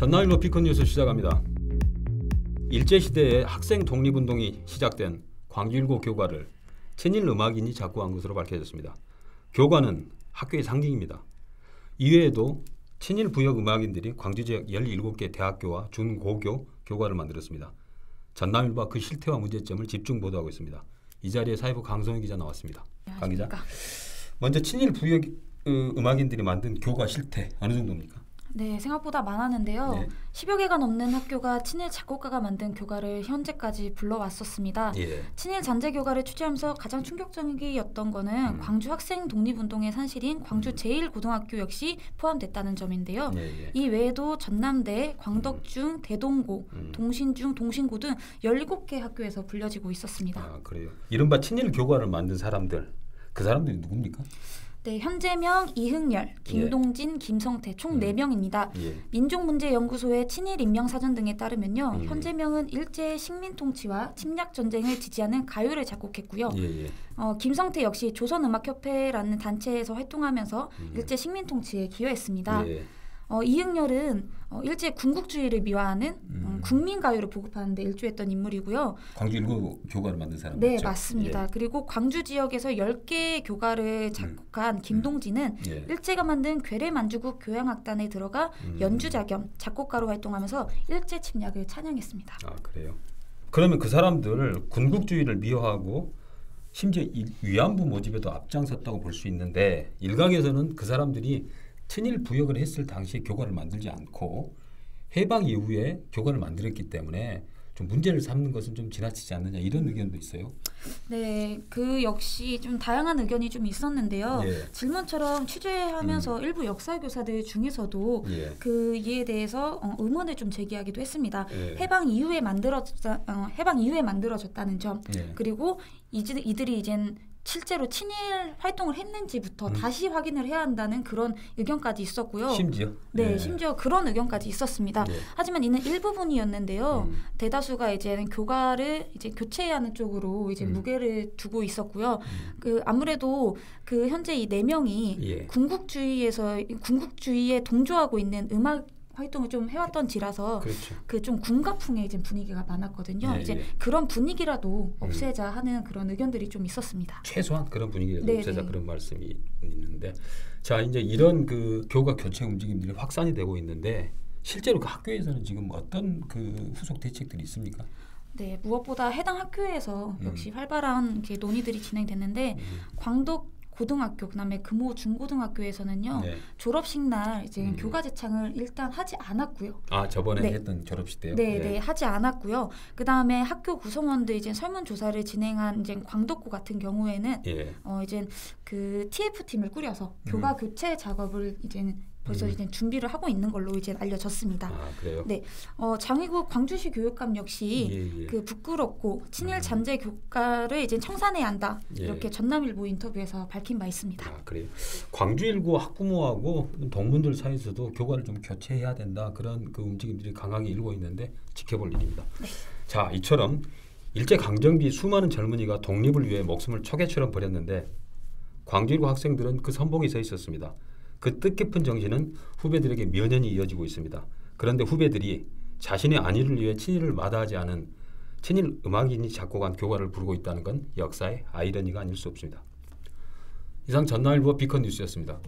전남일보 비컨 뉴스 시작합니다. 일제시대에 학생 독립운동이 시작된 광주1고 교과를 친일 음악인이 작곡한 것으로 밝혀졌습니다. 교과는 학교의 상징입니다. 이외에도 친일 부역 음악인들이 광주 지역 17개 대학교와 중고교 교과를 만들었습니다. 전남일보가 그 실태와 문제점을 집중 보도하고 있습니다. 이 자리에 사회부 강성희 기자 나왔습니다. 강 기자, 먼저 친일 부역 음악인들이 만든 교과 실태 어느 정도입니까? 네, 생각보다 많았는데요. 네. 10여 개가 넘는 학교가 친일 작곡가가 만든 교과를 현재까지 불러왔었습니다. 예. 친일 잔재 교과를 취재하면서 가장 충격적이었던 거는 광주 학생 독립운동의 산실인 광주 제1고등학교 역시 포함됐다는 점인데요. 예. 이 외에도 전남대, 광덕중, 대동고, 동신중, 동신고 등 17개 학교에서 불려지고 있었습니다. 아, 그래요. 이른바 친일 교과를 만든 사람들, 그 사람들이 누굽니까? 네, 현재명, 이흥열, 김동진, 김성태 총 4명입니다. 예. 민족문제연구소의 친일인명사전 등에 따르면요. 현재명은 일제 식민통치와 침략전쟁을 지지하는 가요를 작곡했고요. 김성태 역시 조선음악협회라는 단체에서 활동하면서 일제 식민통치에 기여했습니다. 이흥열은 일제 군국주의를 미화하는 국민가요를 보급하는 데 일조했던 인물이고요. 광주1고 교과를 만든 사람 네, 맞죠? 맞습니다. 예. 그리고 광주 지역에서 10개의 교가를 작곡한 김동진은 일제가 만든 괴뢰만주국 교향악단에 들어가 연주자 겸 작곡가로 활동하면서 일제 침략을 찬양했습니다. 아, 그래요. 그러면 그 사람들 군국주의를 미화하고 심지어 위안부 모집에도 앞장섰다고 볼 수 있는데 일각에서는 그 사람들이 친일 부역을 했을 당시에 교과를 만들지 않고 해방 이후에 교과를 만들었기 때문에 좀 문제를 삼는 것은 좀 지나치지 않느냐 이런 의견도 있어요. 네, 그 역시 좀 다양한 의견이 좀 있었는데요. 질문처럼 취재하면서 일부 역사교사들 중에서도 그 이에 대해서 의문을 좀 제기하기도 했습니다. 해방 이후에 만들어졌다는 점, 그리고 이들이 이젠 실제로 친일 활동을 했는지부터 다시 확인을 해야 한다는 그런 의견까지 있었고요. 심지어? 네, 심지어 그런 의견까지 있었습니다. 하지만 이는 일부분이었는데요. 대다수가 이제 교과를 이제 교체해야 하는 쪽으로 이제 무게를 두고 있었고요. 그 아무래도 그 현재 이 4명이 군국주의에 동조하고 있는 음악 활동을 좀 해왔던지라서 그 좀 군가풍의 이제 분위기가 많았거든요. 이제 그런 분위기라도 없애자 하는 그런 의견들이 좀 있었습니다. 최소한 그런 분위기라도 없애자 그런 말씀이 있는데, 자 이제 이런 그 교과 교체 움직임들이 확산이 되고 있는데 실제로 그 학교에서는 지금 어떤 그 후속 대책들이 있습니까? 네, 무엇보다 해당 학교에서 역시 활발한 이렇게 논의들이 진행됐는데 광덕 고등학교, 그다음에 금호 중고등학교에서는요 졸업식 날 이제 교과 제창을 일단 하지 않았고요. 아, 저번에 했던 졸업식 때요? 네, 하지 않았고요. 그다음에 학교 구성원들 이제 설문조사를 진행한 이제 광덕고 같은 경우에는 이제 그 TF팀을 꾸려서 교과 교체 작업을 이제 벌써 이제 준비를 하고 있는 걸로 이제 알려졌습니다. 아, 그래요? 네, 장의국 광주시 교육감 역시 그 부끄럽고 친일 잔재 교과를 이제 청산해야 한다 이렇게 전남일보 인터뷰에서 밝힌 바 있습니다. 아, 그래요. 광주1고 학부모하고 동문들 사이에서도 교과를 좀 교체해야 된다 그런 그 움직임들이 강하게 일고 있는데 지켜볼 일입니다. 자, 이처럼 일제 강점기 수많은 젊은이가 독립을 위해 목숨을 초계처럼 버렸는데 광주1고 학생들은 그 선봉에 서 있었습니다. 그 뜻깊은 정신은 후배들에게 면연히 이어지고 있습니다. 그런데 후배들이 자신의 안위를 위해 친일을 마다하지 않은 친일 음악인이 작곡한 교과를 부르고 있다는 건 역사의 아이러니가 아닐 수 없습니다. 이상 전남일보 비컨 뉴스였습니다.